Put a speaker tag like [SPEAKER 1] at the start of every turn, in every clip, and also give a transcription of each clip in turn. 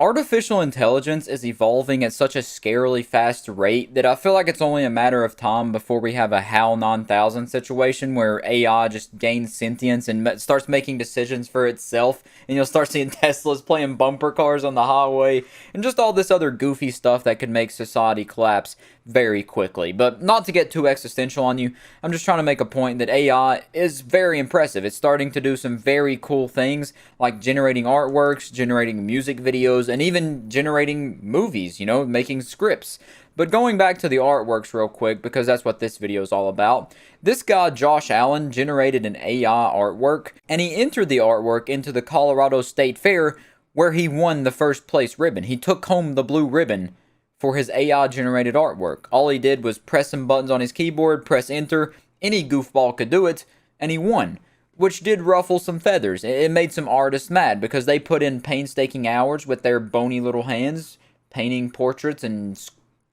[SPEAKER 1] Artificial intelligence is evolving at such a scarily fast rate that I feel like it's only a matter of time before we have a HAL 9000 situation where AI just gains sentience and starts making decisions for itself, and you'll start seeing Teslas playing bumper cars on the highway, and just all this other goofy stuff that could make society collapse very quickly. But not to get too existential on you, I'm just trying to make a point that AI is very impressive. It's starting to do some very cool things, like generating artworks, generating music videos, and even generating movies, making scripts. But going back to the artworks real quick, because that's what this video is all about. This guy, Josh Allen, generated an AI artwork, and he entered the artwork into the Colorado State Fair, where he won the first place ribbon. He took home the blue ribbon for his AI generated artwork. All he did was press some buttons on his keyboard, press enter, any goofball could do it, and he won. Which did ruffle some feathers. It made some artists mad because they put in painstaking hours with their bony little hands, painting portraits and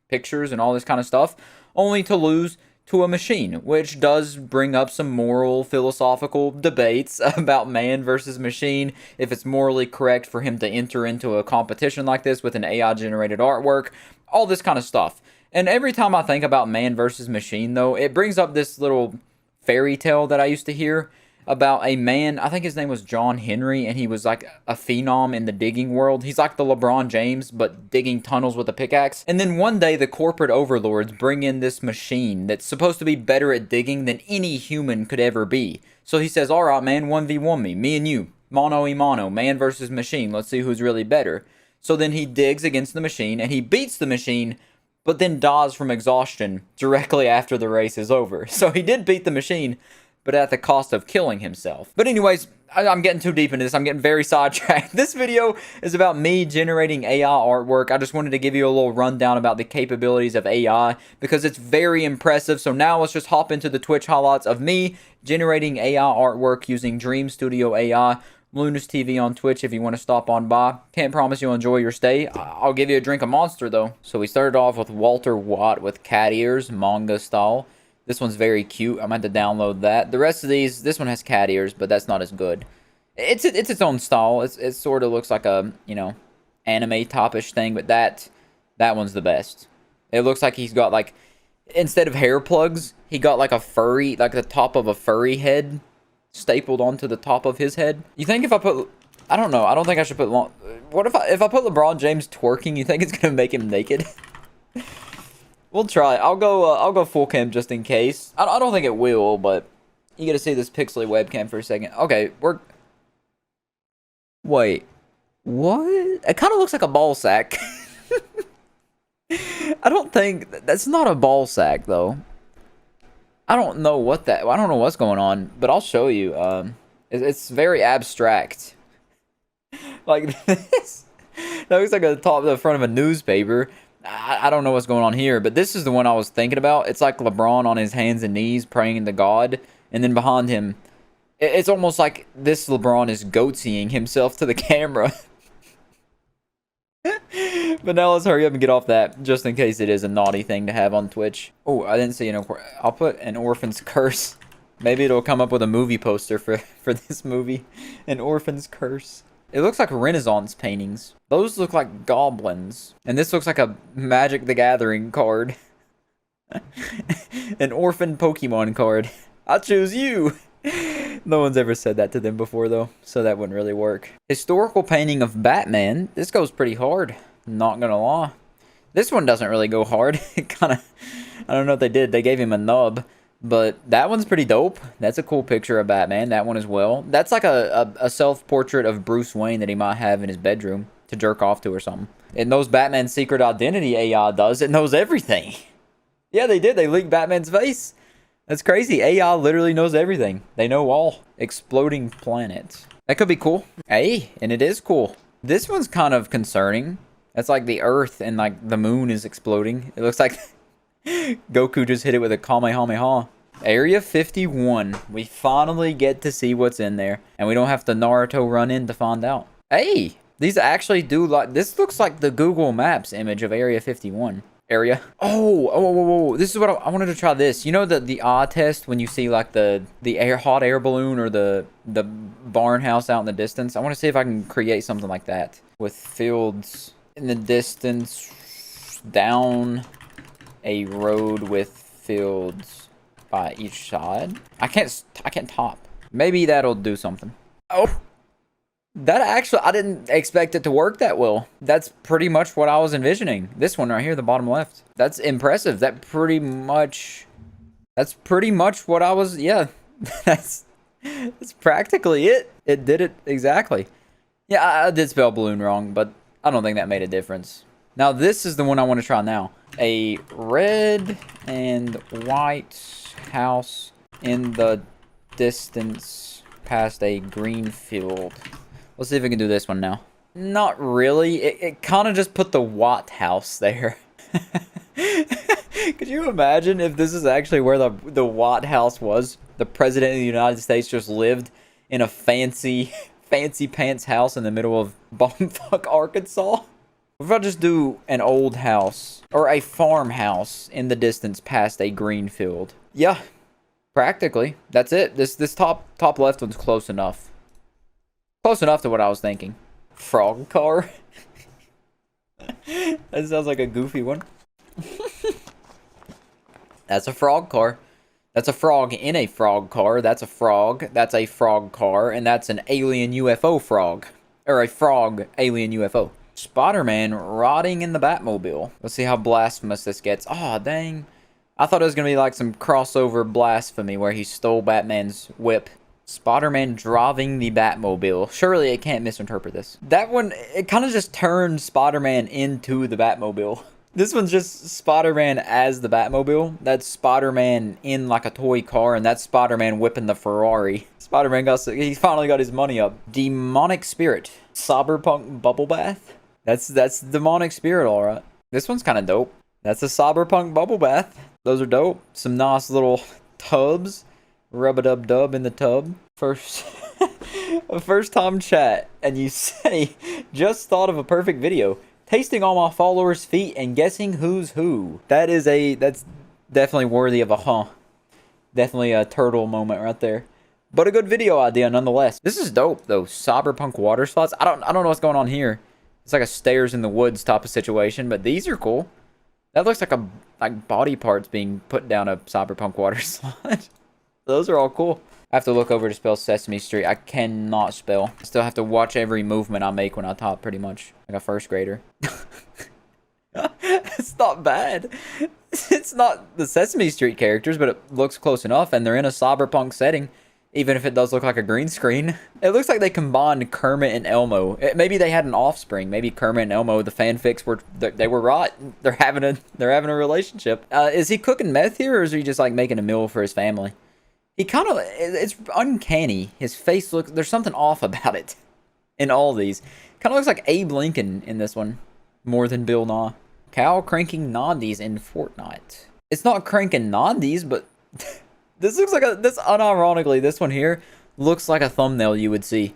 [SPEAKER 1] pictures and all this kind of stuff, only to lose to a machine, which does bring up some moral, philosophical debates about man versus machine, if it's morally correct for him to enter into a competition like this with an AI-generated artwork, all this kind of stuff. And every time I think about man versus machine, though, it brings up this little fairy tale that I used to hear about a man, I think his name was John Henry, and he was like a phenom in the digging world. He's like the LeBron James, but digging tunnels with a pickaxe. And then one day, the corporate overlords bring in this machine that's supposed to be better at digging than any human could ever be. So he says, all right, man, 1v1 me and you. Mano y mano, man versus machine. Let's see who's really better. So then he digs against the machine, and he beats the machine, but then dies from exhaustion directly after the race is over. So he did beat the machine, but at the cost of killing himself. But anyways, I'm getting too deep into this. I'm getting very sidetracked. This video is about me generating AI artwork. I just wanted to give you a little rundown about the capabilities of AI because it's very impressive. So now let's just hop into the Twitch highlights of me generating AI artwork using Dream Studio AI. Luneist TV on Twitch if you want to stop on by. Can't promise you'll enjoy your stay. I'll give you a drink of Monster though. So we started off with Walter Watt with cat ears, manga style. This one's very cute. I'm going to have to download that. The rest of these, this one has cat ears, but that's not as good. It's its own style. It sort of looks like a, anime top-ish thing, but that one's the best. It looks like he's got, like, instead of hair plugs, he got, like, a furry, like the top of a furry head stapled onto the top of his head. You think if I put, I don't know. I don't think I should put, what if I put LeBron James twerking, you think it's going to make him naked? We'll try. I'll go full cam just in case. I don't think it will, but you get to see this pixely webcam for a second. Okay, wait. What? It kind of looks like a ball sack. I don't think... That's not a ball sack, though. I don't know what that... I don't know what's going on, but I'll show you. It's very abstract. Like this. That looks like the front of a newspaper. I don't know what's going on here, but this is the one I was thinking about. It's like LeBron on his hands and knees praying to God, and then behind him, it's almost like this LeBron is goatseeing himself to the camera. But now let's hurry up and get off that, just in case it is a naughty thing to have on Twitch. Oh, I didn't see I'll put An Orphan's Curse. Maybe it'll come up with a movie poster for this movie. An Orphan's Curse. It looks like Renaissance paintings. Those look like goblins. And this looks like a Magic the Gathering card. An orphan Pokemon card. I choose you! No one's ever said that to them before, though, so that wouldn't really work. Historical painting of Batman. This goes pretty hard. Not gonna lie. This one doesn't really go hard. It kind of... I don't know what they did. They gave him a nub. But that one's pretty dope. That's a cool picture of Batman. That one as well. That's like a self-portrait of Bruce Wayne that he might have in his bedroom to jerk off to or something. It knows Batman's secret identity, AI does. It knows everything. Yeah, they did. They leaked Batman's face. That's crazy. AI literally knows everything. They know all. Exploding planets. That could be cool. Hey, and it is cool. This one's kind of concerning. That's like the Earth and like the moon is exploding. It looks like... Goku just hit it with a Kamehameha. Area 51. We finally get to see what's in there. And we don't have to Naruto run in to find out. Hey! These actually do like... This looks like the Google Maps image of Area 51. area. Oh, this is what I wanted to try this. You know the eye test when you see like the hot air balloon or the barn house out in the distance? I want to see if I can create something like that with fields in the distance down a road with fields by each side. I can't top. Maybe that'll do something. Oh, that actually, I didn't expect it to work that well. That's pretty much what I was envisioning. This one right here, the bottom left. That's impressive. That's pretty much what I was, yeah. That's practically it. It did it exactly. Yeah, I did spell balloon wrong, but I don't think that made a difference. Now, this is the one I want to try now. A red and white house in the distance past a green field. Let's see if we can do this one now. Not really. It kind of just put the Watt house there. Could you imagine if this is actually where the Watt house was? The president of the United States just lived in a fancy pants house in the middle of bumfuck Arkansas. What if I just do an old house or a farmhouse in the distance past a green field? Yeah, practically. That's it. This top left one's close enough. Close enough to what I was thinking. Frog car. That sounds like a goofy one. That's a frog car. That's a frog in a frog car. That's a frog. That's a frog car. And that's an alien UFO frog. Or a frog alien UFO. Spider-Man rotting in the Batmobile. Let's see how blasphemous this gets. Aw, dang. I thought it was going to be like some crossover blasphemy where he stole Batman's whip. Spider-Man driving the Batmobile. Surely it can't misinterpret this. That one, it kind of just turned Spider-Man into the Batmobile. This one's just Spider-Man as the Batmobile. That's Spider-Man in like a toy car, and that's Spider-Man whipping the Ferrari. Spider-Man he finally got his money up. Demonic Spirit. Cyberpunk Bubble Bath. That's demonic spirit, alright. This one's kind of dope. That's a cyberpunk bubble bath. Those are dope. Some nice little tubs. Rub-a-dub-dub in the tub. First time chat, and you say, just thought of a perfect video. Tasting all my followers' feet and guessing who's who. That's definitely worthy of a huh. Definitely a turtle moment right there. But a good video idea nonetheless. This is dope though. Cyberpunk water slides. I don't know what's going on here. It's like a stairs in the woods type of situation, but these are cool. That looks like body parts being put down a cyberpunk water slide. Those are all cool. I have to look over to spell Sesame Street. I cannot spell. I still have to watch every movement I make when I talk, pretty much. Like a first grader. It's not bad. It's not the Sesame Street characters, but it looks close enough, and they're in a cyberpunk setting. Even if it does look like a green screen. It looks like they combined Kermit and Elmo. Maybe they had an offspring. Maybe Kermit and Elmo, the fanfics, they were right. They're having a relationship. Is he cooking meth here, or is he just like making a meal for his family? He kind of, it's uncanny. His face looks, there's something off about it in all these. Kind of looks like Abe Lincoln in this one, more than Bill Nye. Cow cranking Nondies in Fortnite. It's not cranking Nondies, but this looks like unironically, this one here looks like a thumbnail you would see.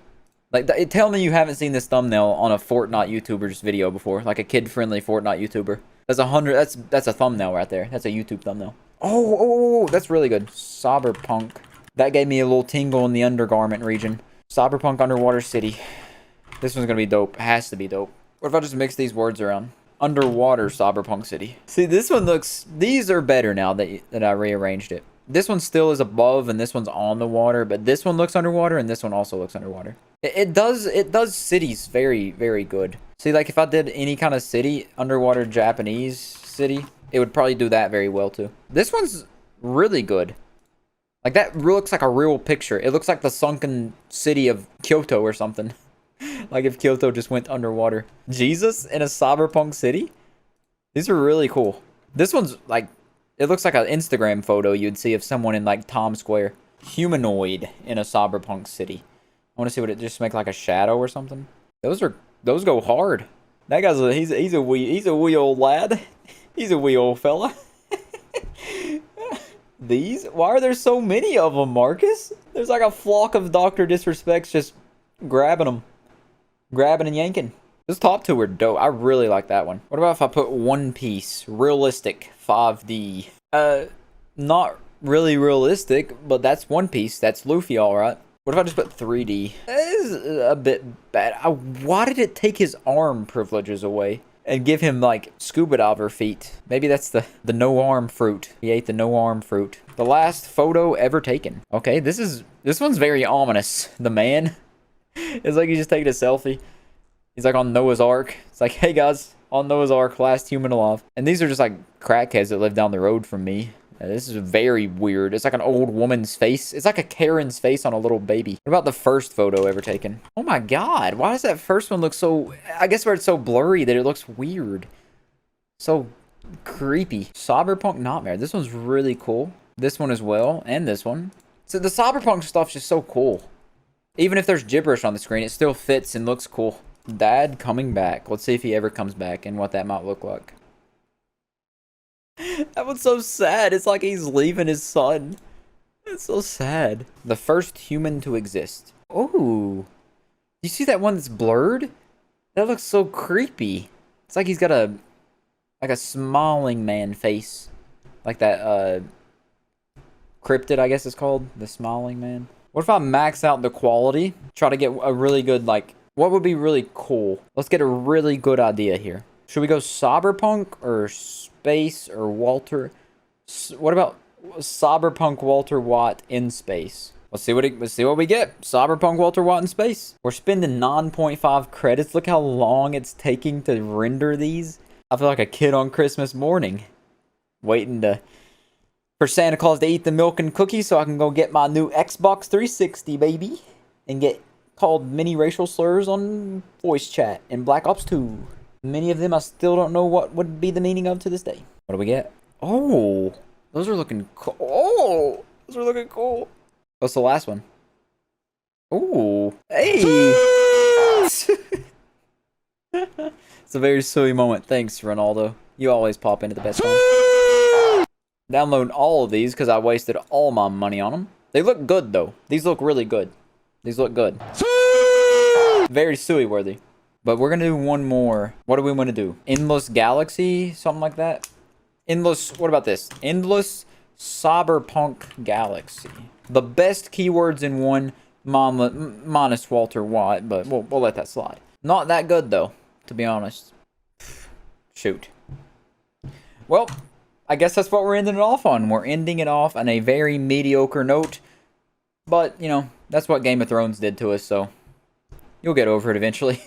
[SPEAKER 1] Like, tell me you haven't seen this thumbnail on a Fortnite YouTuber's video before, like a kid-friendly Fortnite YouTuber. That's a thumbnail right there. That's a YouTube thumbnail. Oh, that's really good. Cyberpunk. That gave me a little tingle in the undergarment region. Cyberpunk Underwater City. This one's gonna be dope. It has to be dope. What if I just mix these words around? Underwater Cyberpunk City. See, this one looks... These are better now that I rearranged it. This one still is above, and this one's on the water, but this one looks underwater, and this one also looks underwater. It does cities very, very good. See, like, if I did any kind of city, underwater Japanese city, it would probably do that very well, too. This one's really good. Like, that looks like a real picture. It looks like the sunken city of Kyoto or something. Like if Kyoto just went underwater. Jesus in a cyberpunk city? These are really cool. This one's, like... It looks like an Instagram photo you'd see of someone in, like, Times Square. Humanoid in a cyberpunk city. I want to see what it just make like a shadow or something. Those go hard. That guy's he's a wee old lad. He's a wee old fella. Why are there so many of them, Marcus? There's like a flock of Dr. Disrespects just grabbing them. Grabbing and yanking. Those top two were dope. I really like that one. What about if I put One Piece? Realistic 5D. Not really realistic, but that's One Piece. That's Luffy, alright. What if I just put 3D? That is a bit bad. Why did it take his arm privileges away? And give him, like, scuba diver feet. Maybe that's the no-arm fruit. He ate the no-arm fruit. The last photo ever taken. Okay, this one's very ominous. The man. It's like he's just taking a selfie. He's like on Noah's Ark. It's like, hey guys, on Noah's Ark, last human alive. And these are just like crackheads that live down the road from me. This is very weird. It's like an old woman's face. It's like a Karen's face on a little baby. What about the first photo ever taken? Oh my god, why does that first one look so... I guess where it's so blurry that it looks weird. So creepy. Cyberpunk Nightmare. This one's really cool. This one as well, and this one. So the Cyberpunk stuff's just so cool. Even if there's gibberish on the screen, it still fits and looks cool. Dad coming back. Let's see if he ever comes back and what that might look like. That one's so sad. It's like he's leaving his son. It's so sad. The first human to exist. Oh, you see that one that's blurred? That looks so creepy. It's like he's got a smiling man face, like that cryptid, I guess it's called, the smiling man. What if I max out the quality? Try to get a really good, like, what would be really cool? Let's get a really good idea here. Should we go Cyberpunk or Space or Walter? What about Cyberpunk Walter Watt in space? Let's see what we get. Cyberpunk Walter Watt in space. We're spending 9.5 credits. Look how long it's taking to render these. I feel like a kid on Christmas morning, waiting for Santa Claus to eat the milk and cookies so I can go get my new Xbox 360, baby, and get called many racial slurs on voice chat in Black Ops 2. Many of them I still don't know what would be the meaning of to this day. What do we get? Oh, those are looking cool. Oh, those are looking cool. What's the last one? Oh, hey. It's a very silly moment. Thanks, Ronaldo. You always pop into the best one. Download all of these because I wasted all my money on them. They look good, though. These look really good. These look good. Very suey worthy. But we're going to do one more. What do we want to do? Endless Galaxy? Something like that? Endless... What about this? Endless Cyberpunk Galaxy. The best keywords in one, minus Walter Watt, but we'll let that slide. Not that good, though, to be honest. Shoot. Well, I guess that's what we're ending it off on. We're ending it off on a very mediocre note. But, you know, that's what Game of Thrones did to us, so you'll get over it eventually.